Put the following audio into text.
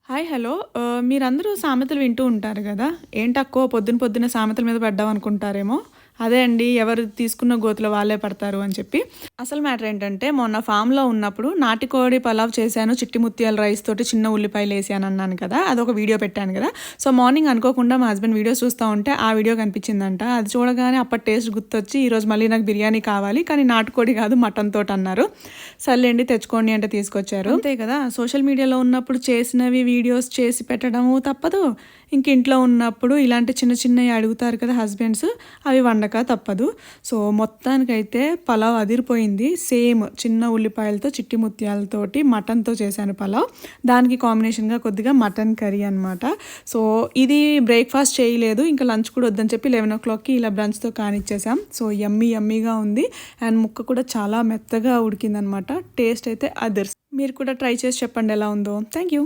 Hi hello మీరందరూ సామెతలు వింటూ ఉంటారు కదా. ఏంటక్కో పొద్దున పొద్దున సామెతల మీద పడ్డాం అనుకుంటారేమో. అదే అండి, ఎవరు తీసుకున్న గోతులో వాళ్ళే పడతారు అని చెప్పి. అసలు మ్యాటర్ ఏంటంటే, మొన్న ఫామ్లో ఉన్నప్పుడు నాటుకోడి పలావ్ చేశాను, చిట్టి ముత్యాల రైస్ తోటి చిన్న ఉల్లిపాయలు వేసాను అన్నాను కదా. అదొక వీడియో పెట్టాను కదా. సో మార్నింగ్ అనుకోకుండా మా హస్బెండ్ వీడియోస్ చూస్తూ ఉంటే ఆ వీడియో కనిపించిందంట. అది చూడగానే అప్పటి టేస్ట్ గుర్తొచ్చి ఈరోజు మళ్ళీ నాకు బిర్యానీ కావాలి, కానీ నాటుకోడి కాదు మటన్ తోటి అన్నారు. సర్లేండి తెచ్చుకోండి అంటే తీసుకొచ్చారు. అంతే కదా, సోషల్ మీడియాలో ఉన్నప్పుడు చేసినవి వీడియోస్ చేసి పెట్టడము తప్పదు. ఇంక ఇంట్లో ఉన్నప్పుడు ఇలాంటి చిన్న చిన్నవి అడుగుతారు కదా హస్బెండ్స్, అవి వండక తప్పదు. సో మొత్తానికైతే పలావ్ అదిరిపోయింది. సేమ్ చిన్న ఉల్లిపాయలతో చిట్టి ముత్యాలతోటి మటన్తో చేశాను పలావ్. దానికి కాంబినేషన్గా కొద్దిగా మటన్ కర్రీ అనమాట. సో ఇది బ్రేక్ఫాస్ట్ చేయలేదు, ఇంకా లంచ్ కూడా వద్దని చెప్పి 11 o'clockకి ఇలా బ్రంచ్తో కానిచ్చేసాం. సో యమ్మీగా ఉంది. అండ్ ముక్క కూడా చాలా మెత్తగా ఉడికిందనమాట. టేస్ట్ అయితే అదర్స్. మీరు కూడా ట్రై చేసి చెప్పండి ఎలా ఉందో. Thank you.